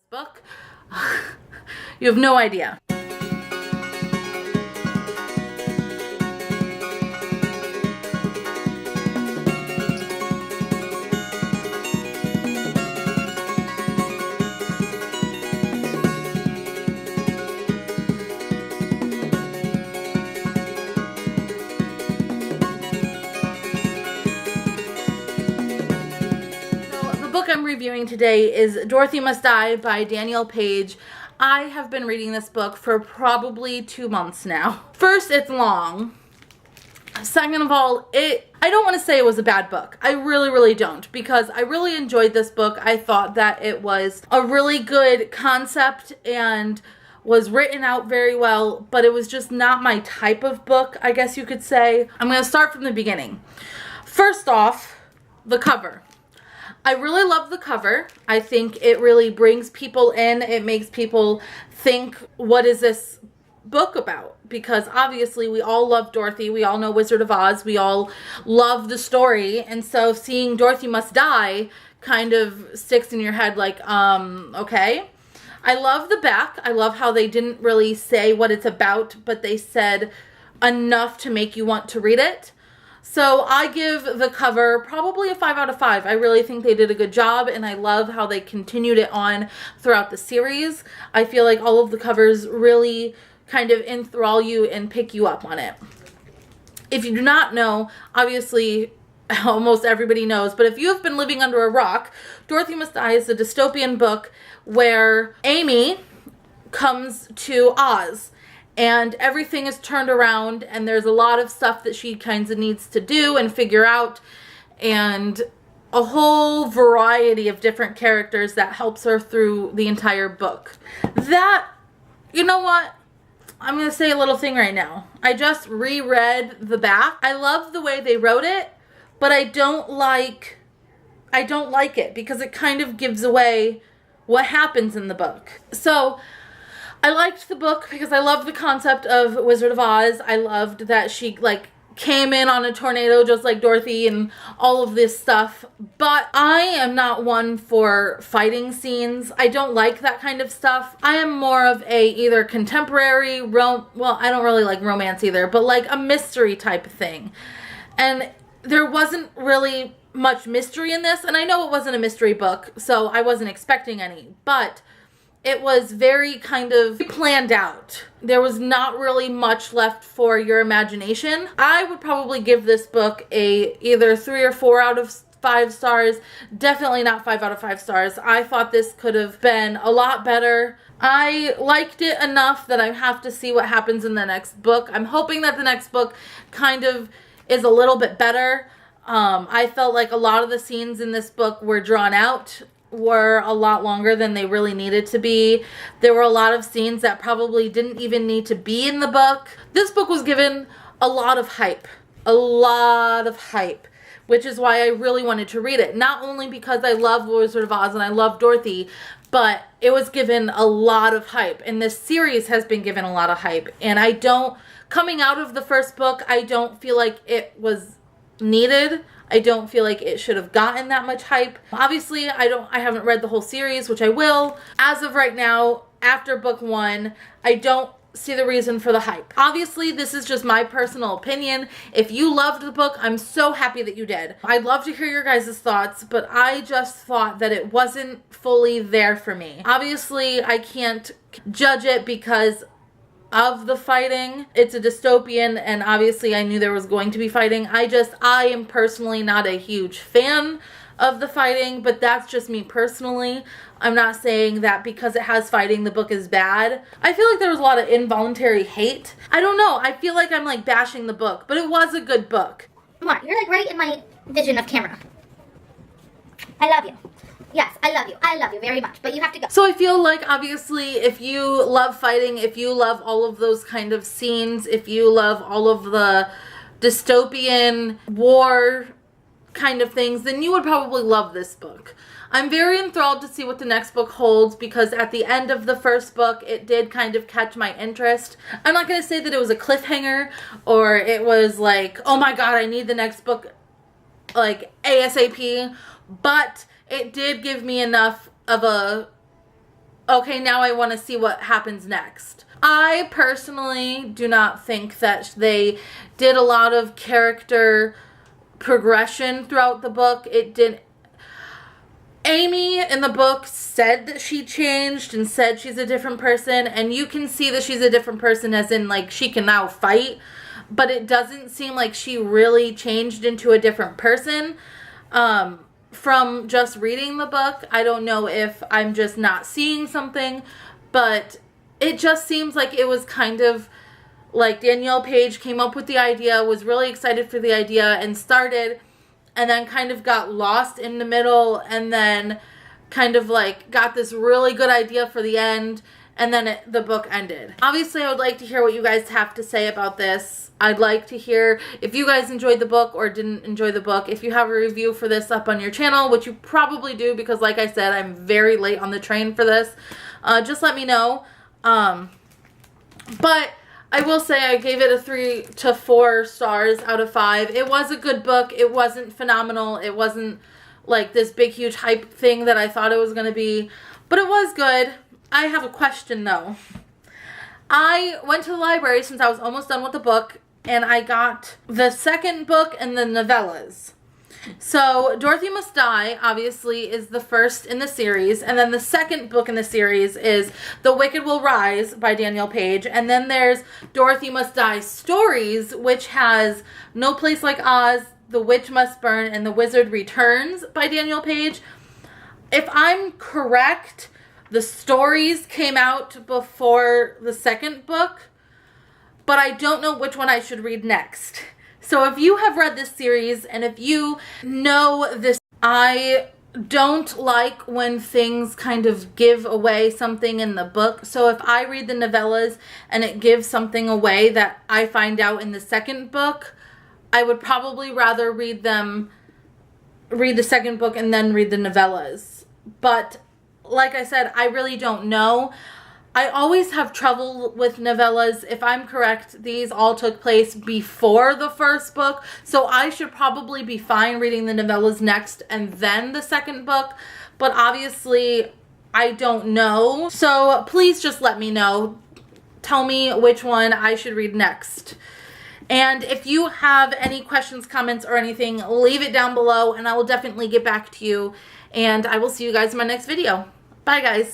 book. You have no idea. I'm reviewing today is Dorothy Must Die by Danielle Page. I have been reading this book for probably 2 months now. First, it's long. Second of all, I don't want to say it was a bad book. I really don't, because I really enjoyed this book. I thought that it was a really good concept and was written out very well, but it was just not my type of book, I guess you could say. I'm going to start from the beginning. First off, the cover. I really love the cover. I think it really brings people in. It makes people think, what is this book about? Because obviously we all love Dorothy. We all know Wizard of Oz. We all love the story. And so seeing Dorothy Must Die kind of sticks in your head like, okay. I love the back. I love how they didn't really say what it's about, but they said enough to make you want to read it. So I give the cover probably a 5 out of 5. I really think they did a good job, and I love how they continued it on throughout the series. I feel like all of the covers really kind of enthrall you and pick you up on it. If you do not know, obviously almost everybody knows, but if you have been living under a rock, Dorothy Must Die is a dystopian book where Amy comes to Oz. And everything is turned around, and there's a lot of stuff that she kind of needs to do and figure out, and a whole variety of different characters that helps her through the entire book. That, you know what? I'm going to say a little thing right now. I just reread the back. I love the way they wrote it, but I don't like it because it kind of gives away what happens in the book. So I liked the book because I loved the concept of Wizard of Oz. I loved that she came in on a tornado just like Dorothy and all of this stuff. But I am not one for fighting scenes. I don't like that kind of stuff. I am more of a either contemporary, well, I don't really like romance either, but like a mystery type of thing. And there wasn't really much mystery in this. And I know it wasn't a mystery book, so I wasn't expecting any. But it was very kind of planned out. There was not really much left for your imagination. I would probably give this book a either 3 or 4 out of 5 stars. Definitely not 5 out of 5 stars. I thought this could have been a lot better. I liked it enough that I have to see what happens in the next book. I'm hoping that the next book kind of is a little bit better. I felt like a lot of the scenes in this book were drawn out, were a lot longer than they really needed to be. There were a lot of scenes that probably didn't even need to be in the book. This book was given a lot of hype, which is why I really wanted to read it. Not only because I love Wizard of Oz and I love Dorothy, but it was given a lot of hype. And this series has been given a lot of hype. And coming out of the first book, I don't feel like it was needed. I don't feel like it should have gotten that much hype. Obviously, I haven't read the whole series, which I will. As of right now, after book 1, I don't see the reason for the hype. Obviously, this is just my personal opinion. If you loved the book, I'm so happy that you did. I'd love to hear your guys' thoughts, but I just thought that it wasn't fully there for me. Obviously, I can't judge it because of the fighting. It's a dystopian, and obviously I knew there was going to be fighting. I am personally not a huge fan of the fighting, but that's just me personally. I'm not saying that because it has fighting, the book is bad. I feel like there was a lot of involuntary hate. I don't know. I feel like I'm bashing the book, but it was a good book. Come on, you're right in my vision of camera. I love you. Yes, I love you. I love you very much, but you have to go. So I feel like, obviously, if you love fighting, if you love all of those kind of scenes, if you love all of the dystopian war kind of things, then you would probably love this book. I'm very enthralled to see what the next book holds because at the end of the first book, it did kind of catch my interest. I'm not going to say that it was a cliffhanger or it was like, oh my god, I need the next book ASAP, but it did give me enough of a okay, now I want to see what happens next. I personally do not think that they did a lot of character progression throughout the book. It did. Amy in the book said that she changed and said she's a different person, and you can see that she's a different person as in, like, she can now fight, but it doesn't seem like she really changed into a different person from just reading the book. I don't know if I'm just not seeing something, but it just seems like it was kind of like Danielle Page came up with the idea, was really excited for the idea, and started, and then kind of got lost in the middle, and then kind of like got this really good idea for the end, and then the book ended. Obviously, I would like to hear what you guys have to say about this. I'd like to hear if you guys enjoyed the book or didn't enjoy the book. If you have a review for this up on your channel, which you probably do because, like I said, I'm very late on the train for this, just let me know. But I will say I gave it a 3 to 4 stars out of 5. It was a good book. It wasn't phenomenal. It wasn't like this big, huge hype thing that I thought it was going to be. But it was good. I have a question, though. I went to the library since I was almost done with the book, and I got the second book and the novellas. So, Dorothy Must Die, obviously, is the first in the series. And then the second book in the series is The Wicked Will Rise by Danielle Page. And then there's Dorothy Must Die Stories, which has No Place Like Oz, The Witch Must Burn, and The Wizard Returns by Danielle Page. If I'm correct, the stories came out before the second book, but I don't know which one I should read next. So if you have read this series and if you know this, I don't like when things kind of give away something in the book. So if I read the novellas and it gives something away that I find out in the second book, I would probably rather read the second book and then read the novellas. But like I said, I really don't know. I always have trouble with novellas. If I'm correct, these all took place before the first book. So I should probably be fine reading the novellas next and then the second book. But obviously, I don't know. So please just let me know. Tell me which one I should read next. And if you have any questions, comments, or anything, leave it down below and I will definitely get back to you. And I will see you guys in my next video. Bye, guys.